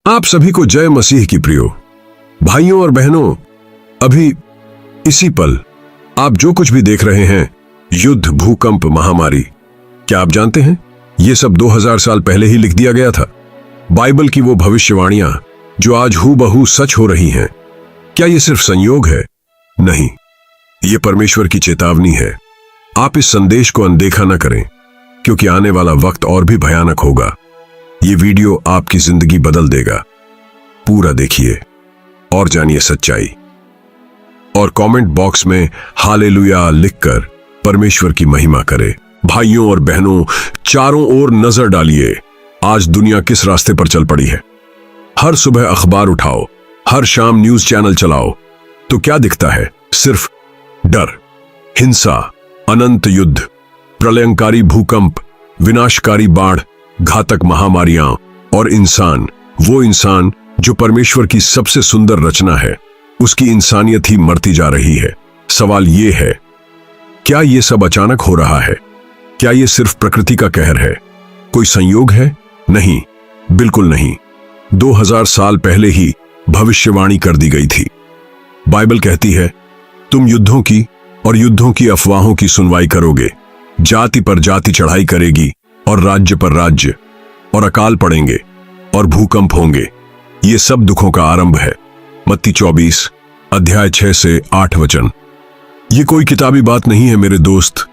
आप सभी को जय मसीह की प्रियो भाइयों और बहनों। अभी इसी पल आप जो कुछ भी देख रहे हैं, युद्ध, भूकंप, महामारी, क्या आप जानते हैं ये सब 2000 साल पहले ही लिख दिया गया था। बाइबल की वो भविष्यवाणियां जो आज हूबहू सच हो रही हैं, क्या ये सिर्फ संयोग है? नहीं, ये परमेश्वर की चेतावनी है। आप इस संदेश को अनदेखा न करें, क्योंकि आने वाला वक्त और भी भयानक होगा। ये वीडियो आपकी जिंदगी बदल देगा। पूरा देखिए और जानिए सच्चाई। और कमेंट बॉक्स में हालेलुया लिखकर परमेश्वर की महिमा करें। भाइयों और बहनों, चारों ओर नजर डालिए। आज दुनिया किस रास्ते पर चल पड़ी है। हर सुबह अखबार उठाओ, हर शाम न्यूज चैनल चलाओ, तो क्या दिखता है? सिर्फ डर, हिंसा, अनंत युद्ध, प्रलयंकारी भूकंप, विनाशकारी बाढ़, घातक महामारियां और इंसान, वो इंसान जो परमेश्वर की सबसे सुंदर रचना है, उसकी इंसानियत ही मरती जा रही है। सवाल ये है, क्या ये सब अचानक हो रहा है? क्या ये सिर्फ प्रकृति का कहर है? कोई संयोग है? नहीं, बिल्कुल नहीं। 2000 साल पहले ही भविष्यवाणी कर दी गई थी। बाइबल कहती है, तुम युद्धों की और युद्धों की अफवाहों की सुनवाई करोगे। जाति पर जाति चढ़ाई करेगी और राज्य पर राज्य, और अकाल पड़ेंगे और भूकंप होंगे। ये सब दुखों का आरंभ है। मत्ती 24 अध्याय 6 से 8 वचन। ये कोई किताबी बात नहीं है मेरे दोस्त,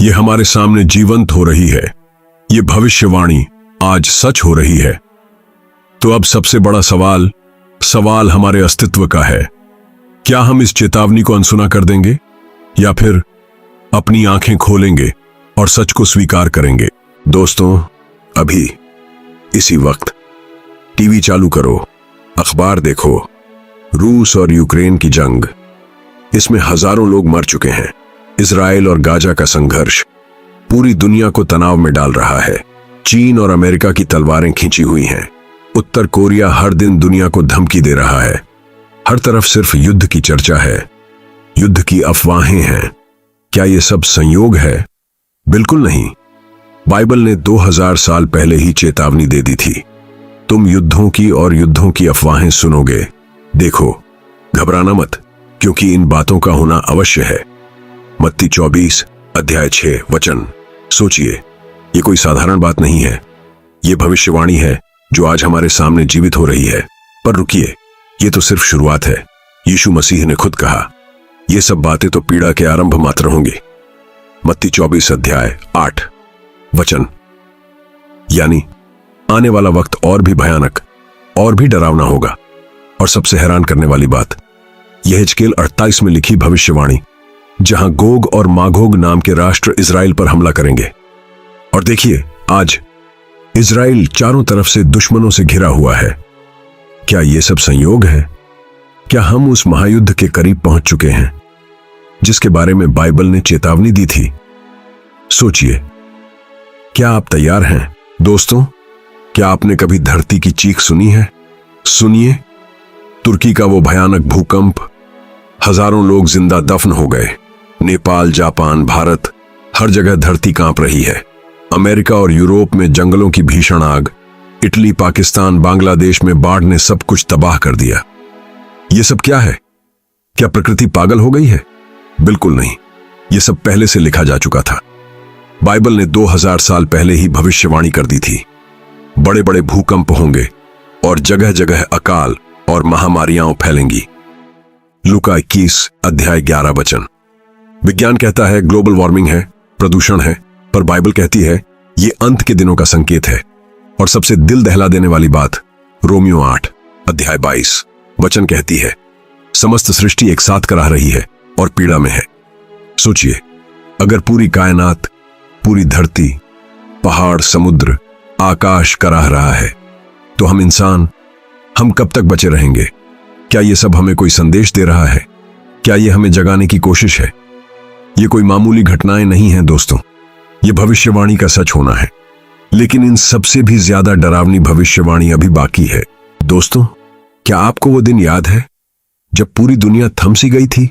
ये हमारे सामने जीवंत हो रही है। ये भविष्यवाणी आज सच हो रही है। तो अब सबसे बड़ा सवाल हमारे अस्तित्व का है। क्या हम इस चेतावनी को अनसुना कर देंगे, या फिर अपनी आंखें खोलेंगे और सच को स्वीकार करेंगे? दोस्तों, अभी इसी वक्त टीवी चालू करो, अखबार देखो। रूस और यूक्रेन की जंग, इसमें हजारों लोग मर चुके हैं। इजराइल और गाजा का संघर्ष पूरी दुनिया को तनाव में डाल रहा है। चीन और अमेरिका की तलवारें खींची हुई हैं। उत्तर कोरिया हर दिन दुनिया को धमकी दे रहा है। हर तरफ सिर्फ युद्ध की चर्चा है, युद्ध की अफवाहें हैं। क्या ये सब संयोग है? बिल्कुल नहीं। बाइबल ने 2000 साल पहले ही चेतावनी दे दी थी। तुम युद्धों की और युद्धों की अफवाहें सुनोगे। देखो, घबराना मत, क्योंकि इन बातों का होना अवश्य है। मत्ती 24 अध्याय 6 वचन। सोचिए, ये कोई साधारण बात नहीं है। ये भविष्यवाणी है जो आज हमारे सामने जीवित हो रही है। पर रुकिए, ये तो सिर्फ शुरुआत है। यीशु मसीह ने खुद कहा, ये सब बातें तो पीड़ा के आरंभ मात्र होंगी। मत्ती 24 अध्याय 8 वचन। यानी आने वाला वक्त और भी भयानक और भी डरावना होगा। और सबसे हैरान करने वाली बात, यह हिजकेल 48 में लिखी भविष्यवाणी, जहां गोग और मागोग नाम के राष्ट्र इजराइल पर हमला करेंगे। और देखिए, आज इजराइल चारों तरफ से दुश्मनों से घिरा हुआ है। क्या यह सब संयोग है? क्या हम उस महायुद्ध के करीब पहुंच चुके हैं जिसके बारे में बाइबल ने चेतावनी दी थी? सोचिए, क्या आप तैयार हैं? दोस्तों, क्या आपने कभी धरती की चीख सुनी है? सुनिए, तुर्की का वो भयानक भूकंप, हजारों लोग जिंदा दफन हो गए। नेपाल, जापान, भारत, हर जगह धरती कांप रही है। अमेरिका और यूरोप में जंगलों की भीषण आग, इटली, पाकिस्तान, बांग्लादेश में बाढ़ ने सब कुछ तबाह कर दिया। ये सब क्या है? क्या प्रकृति पागल हो गई है? बिल्कुल नहीं। ये सब पहले से लिखा जा चुका था। बाइबल ने 2000 साल पहले ही भविष्यवाणी कर दी थी। बड़े बड़े भूकंप होंगे और जगह जगह अकाल और महामारियां फैलेंगी। लूका 21 अध्याय 11 वचन। विज्ञान कहता है ग्लोबल वार्मिंग है, प्रदूषण है, पर बाइबल कहती है ये अंत के दिनों का संकेत है। और सबसे दिल दहला देने वाली बात, रोमियो 8 अध्याय 22 वचन कहती है, समस्त सृष्टि एक साथ कराह रही है और पीड़ा में है। सोचिए, अगर पूरी कायनात, पूरी धरती, पहाड़, समुद्र, आकाश कराह रहा है, तो हम इंसान, हम कब तक बचे रहेंगे? क्या ये सब हमें कोई संदेश दे रहा है? क्या ये हमें जगाने की कोशिश है? ये कोई मामूली घटनाएं नहीं हैं दोस्तों, ये भविष्यवाणी का सच होना है। लेकिन इन सबसे भी ज्यादा डरावनी भविष्यवाणी अभी बाकी है। दोस्तों, क्या आपको वो दिन याद है जब पूरी दुनिया थम सी गई थी?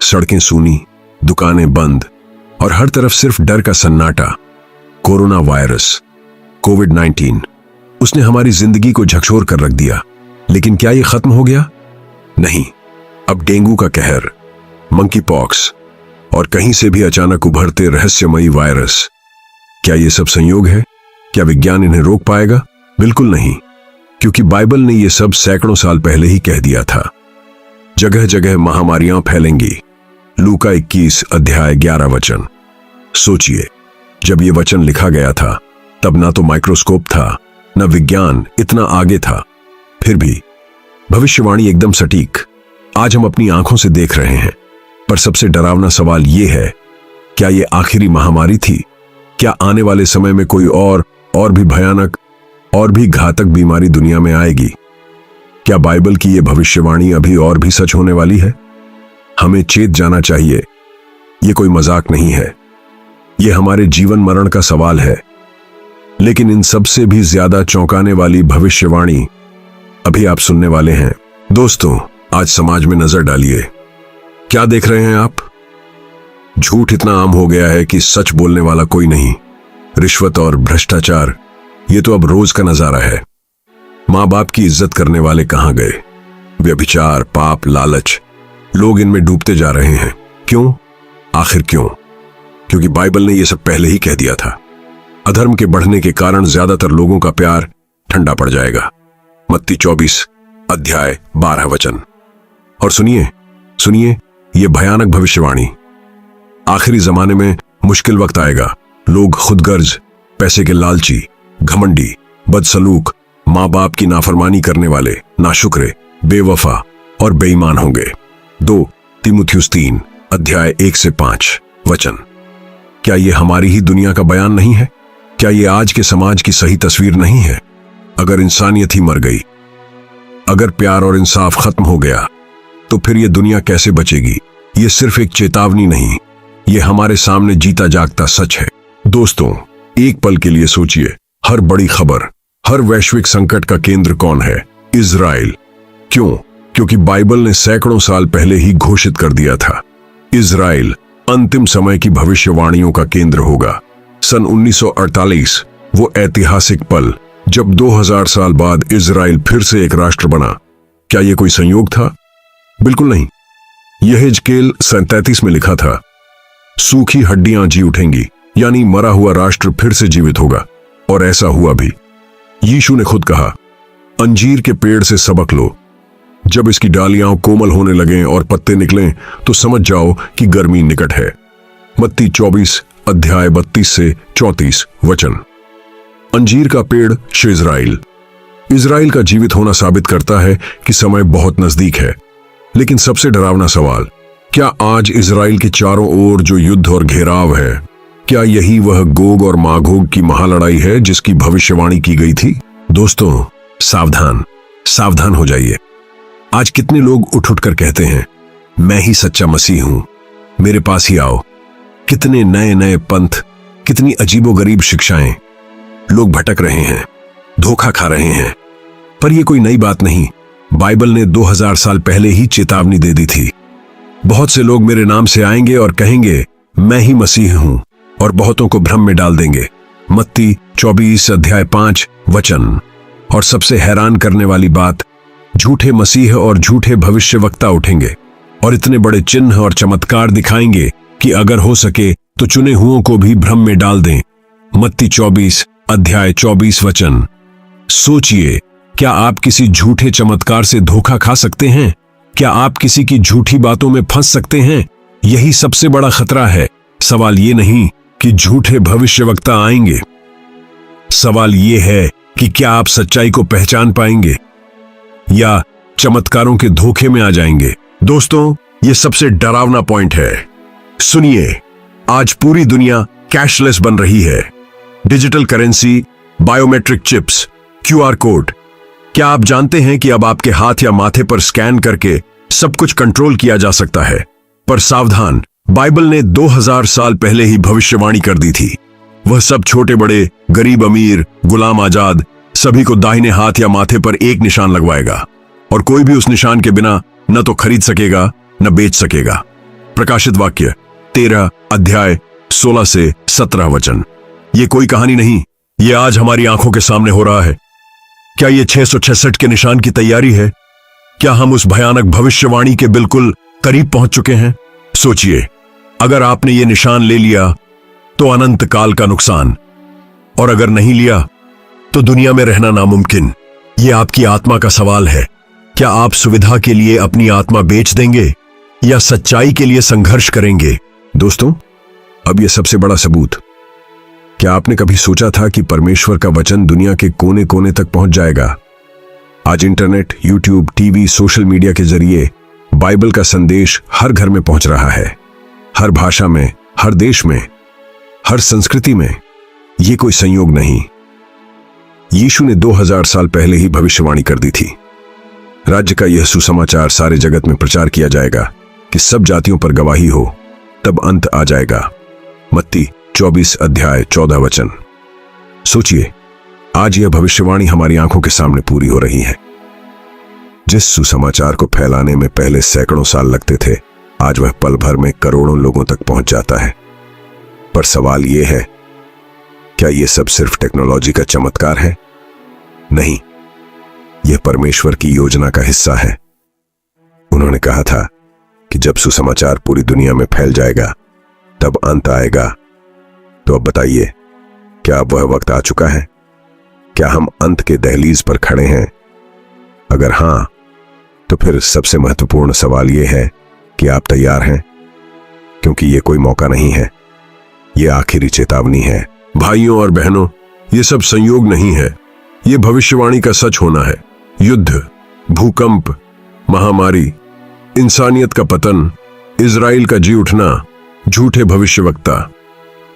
सड़कें सूनी, दुकानें बंद और हर तरफ सिर्फ डर का सन्नाटा। कोरोना वायरस, कोविड-19, उसने हमारी जिंदगी को झकझोर कर रख दिया। लेकिन क्या ये खत्म हो गया? नहीं। अब डेंगू का कहर, मंकी पॉक्स और कहीं से भी अचानक उभरते रहस्यमयी वायरस, क्या ये सब संयोग है? क्या विज्ञान इन्हें रोक पाएगा? बिल्कुल नहीं, क्योंकि बाइबल ने यह सब सैकड़ों साल पहले ही कह दिया था। जगह जगह महामारियां फैलेंगी। लूका 21 अध्याय 11 वचन। सोचिए, जब यह वचन लिखा गया था तब ना तो माइक्रोस्कोप था, ना विज्ञान इतना आगे था। फिर भी भविष्यवाणी एकदम सटीक। आज हम अपनी आंखों से देख रहे हैं। पर सबसे डरावना सवाल यह है, क्या यह आखिरी महामारी थी? क्या आने वाले समय में कोई और भी भयानक और भी घातक बीमारी दुनिया में आएगी? क्या बाइबल की यह भविष्यवाणी अभी और भी सच होने वाली है? हमें चेत जाना चाहिए, यह कोई मजाक नहीं है। यह हमारे जीवन मरण का सवाल है। लेकिन इन सबसे भी ज्यादा चौंकाने वाली भविष्यवाणी अभी आप सुनने वाले हैं। दोस्तों, आज समाज में नजर डालिए। क्या देख रहे हैं आप? झूठ इतना आम हो गया है कि सच बोलने वाला कोई नहीं। रिश्वत और भ्रष्टाचार, ये तो अब रोज का नजारा है। मां बाप की इज्जत करने वाले कहां गए? व्यभिचार, पाप, लालच, लोग इनमें डूबते जा रहे हैं। क्यों? आखिर क्यों? क्योंकि बाइबल ने यह सब पहले ही कह दिया था। अधर्म के बढ़ने के कारण ज्यादातर लोगों का प्यार ठंडा पड़ जाएगा। मत्ती 24 अध्याय 12 वचन। और सुनिए यह भयानक भविष्यवाणी। आखिरी जमाने में मुश्किल वक्त आएगा। लोग खुदगर्ज, पैसे के लालची, घमंडी, बदसलूक, मां बाप की नाफरमानी करने वाले, नाशुक्रे, बेवफा और बेईमान होंगे। 2 तीमुथियुस 3 अध्याय 1 से 5 वचन। क्या यह हमारी ही दुनिया का बयान नहीं है? क्या यह आज के समाज की सही तस्वीर नहीं है? अगर इंसानियत ही मर गई, अगर प्यार और इंसाफ खत्म हो गया, तो फिर यह दुनिया कैसे बचेगी? यह सिर्फ एक चेतावनी नहीं, यह हमारे सामने जीता जागता सच है। दोस्तों, एक पल के लिए सोचिए, हर बड़ी खबर, हर वैश्विक संकट का केंद्र कौन है? इजराइल। क्यों? क्योंकि बाइबल ने सैकड़ों साल पहले ही घोषित कर दिया था, इजराइल अंतिम समय की भविष्यवाणियों का केंद्र होगा। सन 1948, वो ऐतिहासिक पल जब 2000 साल बाद इजराइल फिर से एक राष्ट्र बना। क्या यह कोई संयोग था? बिल्कुल नहीं। यह हिजकेल 37 में लिखा था, सूखी हड्डियां जी उठेंगी, यानी मरा हुआ राष्ट्र फिर से जीवित होगा। और ऐसा हुआ भी। यीशु ने खुद कहा, अंजीर के पेड़ से सबक लो, जब इसकी डालियां कोमल होने लगें और पत्ते निकलें तो समझ जाओ कि गर्मी निकट है। मत्ती 24 अध्याय 32 से 34 वचन। अंजीर का पेड़ इजराइल। इजराइल का जीवित होना साबित करता है कि समय बहुत नजदीक है। लेकिन सबसे डरावना सवाल, क्या आज इजराइल के चारों ओर जो युद्ध और घेराव है, क्या यही वह गोग और मागोग की महालड़ाई है जिसकी भविष्यवाणी की गई थी? दोस्तों, सावधान हो जाइए। आज कितने लोग उठ कर कहते हैं, मैं ही सच्चा मसीह हूं, मेरे पास ही आओ। कितने नए नए पंथ, कितनी अजीबोगरीब शिक्षाएं। लोग भटक रहे हैं, धोखा खा रहे हैं। पर यह कोई नई बात नहीं। बाइबल ने 2000 साल पहले ही चेतावनी दे दी थी। बहुत से लोग मेरे नाम से आएंगे और कहेंगे, मैं ही मसीह हूं, और बहुतों को भ्रम में डाल देंगे। मत्ती 24 अध्याय 5 वचन। और सबसे हैरान करने वाली बात, झूठे मसीह और झूठे भविष्यवक्ता उठेंगे और इतने बड़े चिन्ह और चमत्कार दिखाएंगे कि अगर हो सके तो चुने हुओं को भी भ्रम में डाल दें। मत्ती 24 अध्याय 24 वचन। सोचिए, क्या आप किसी झूठे चमत्कार से धोखा खा सकते हैं? क्या आप किसी की झूठी बातों में फंस सकते हैं? यही सबसे बड़ा खतरा है। सवाल ये नहीं कि झूठे भविष्यवक्ता आएंगे, सवाल ये है कि क्या आप सच्चाई को पहचान पाएंगे या चमत्कारों के धोखे में आ जाएंगे। दोस्तों, ये सबसे डरावना पॉइंट है। सुनिए, आज पूरी दुनिया कैशलेस बन रही है। Digital currency, biometric chips, QR code. क्या आप जानते हैं कि अब आपके हाथ या माथे पर स्कैन करके सब कुछ कंट्रोल किया जा सकता है? पर सावधान, बाइबल ने 2000 साल पहले ही भविष्यवाणी कर दी थी। वह सब छोटे बड़े, गरीब अमीर, गुलाम आजाद, सभी को दाहिने हाथ या माथे पर एक निशान लगवाएगा, और कोई भी उस निशान के बिना न तो खरीद सकेगा न बेच सकेगा। प्रकाशित वाक्य 13 अध्याय 16 से 17 वचन। ये कोई कहानी नहीं, ये आज हमारी आंखों के सामने हो रहा है। क्या ये 666 के निशान की तैयारी है? क्या हम उस भयानक भविष्यवाणी के बिल्कुल करीब पहुंच चुके हैं? सोचिए, अगर आपने ये निशान ले लिया तो अनंत काल का नुकसान, और अगर नहीं लिया तो दुनिया में रहना नामुमकिन। यह आपकी आत्मा का सवाल है। क्या आप सुविधा के लिए अपनी आत्मा बेच देंगे या सच्चाई के लिए संघर्ष करेंगे? दोस्तों, अब यह सबसे बड़ा सबूत। क्या आपने कभी सोचा था कि परमेश्वर का वचन दुनिया के कोने कोने तक पहुंच जाएगा? आज internet, YouTube, TV, social media के जरिए बाइबल का संदेश हर घर में पहुंच रहा है। हर भाषा में, हर देश में, हर संस्कृति में। यह कोई संयोग नहीं। यीशु ने 2000 साल पहले ही भविष्यवाणी कर दी थी। राज्य का यह सुसमाचार सारे जगत में प्रचार किया जाएगा कि सब जातियों पर गवाही हो, तब अंत आ जाएगा। मत्ती 24 अध्याय 14 वचन। सोचिए, आज यह भविष्यवाणी हमारी आंखों के सामने पूरी हो रही है। जिस सुसमाचार को फैलाने में पहले सैकड़ों साल लगते थे, आज वह पल भर में करोड़ों लोगों तक पहुंच जाता है। पर सवाल यह है, क्या यह सब सिर्फ टेक्नोलॉजी का चमत्कार है? नहीं, यह परमेश्वर की योजना का हिस्सा है। उन्होंने कहा था कि जब सुसमाचार पूरी दुनिया में फैल जाएगा तब अंत आएगा। तो अब बताइए, क्या अब वह वक्त आ चुका है? क्या हम अंत के दहलीज पर खड़े हैं? अगर हां, तो फिर सबसे महत्वपूर्ण सवाल यह है कि आप तैयार हैं? क्योंकि यह कोई मौका नहीं है, यह आखिरी चेतावनी है। भाइयों और बहनों, यह सब संयोग नहीं है, यह भविष्यवाणी का सच होना है। युद्ध, भूकंप, महामारी, इंसानियत का पतन, इजराइल का जी उठना, झूठे भविष्यवक्ता,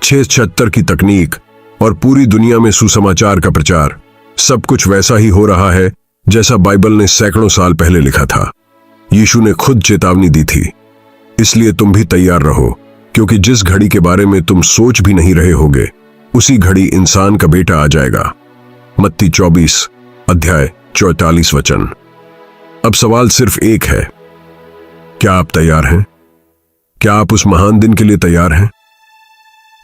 666 की तकनीक और पूरी दुनिया में सुसमाचार का प्रचार, सब कुछ वैसा ही हो रहा है जैसा बाइबल ने सैकड़ों साल पहले लिखा था। यीशु ने खुद चेतावनी दी थी। इसलिए तुम भी तैयार रहो, क्योंकि जिस घड़ी के बारे में तुम सोच भी नहीं रहे होगे, उसी घड़ी इंसान का बेटा आ जाएगा। मत्ती 24 अध्याय 44 वचन। अब सवाल सिर्फ एक है, क्या आप तैयार हैं? क्या आप उस महान दिन के लिए तैयार हैं?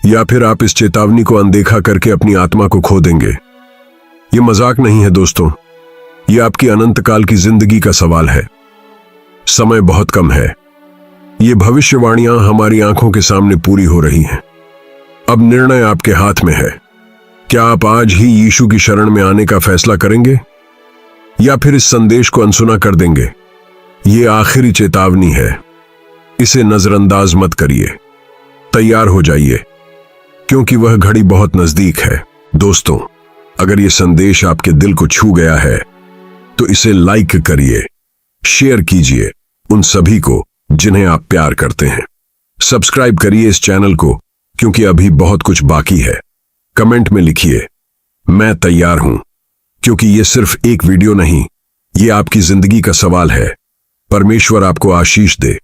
या फिर आप इस चेतावनी को अनदेखा करके अपनी आत्मा को खो देंगे? यह मजाक नहीं है दोस्तों, यह आपकी अनंत काल की जिंदगी का सवाल है। समय बहुत कम है। ये भविष्यवाणियां हमारी आंखों के सामने पूरी हो रही हैं। अब निर्णय आपके हाथ में है। क्या आप आज ही यीशु की शरण में आने का फैसला करेंगे या फिर इस संदेश को अनसुना कर देंगे? ये आखिरी चेतावनी है, इसे नजरअंदाज मत करिए। तैयार हो जाइए, क्योंकि वह घड़ी बहुत नजदीक है। दोस्तों, अगर यह संदेश आपके दिल को छू गया है तो इसे लाइक करिए, शेयर कीजिए उन सभी को जिन्हें आप प्यार करते हैं। सब्सक्राइब करिए इस चैनल को, क्योंकि अभी बहुत कुछ बाकी है। कमेंट में लिखिए, मैं तैयार हूं, क्योंकि यह सिर्फ एक वीडियो नहीं, यह आपकी जिंदगी का सवाल है। परमेश्वर आपको आशीष दे।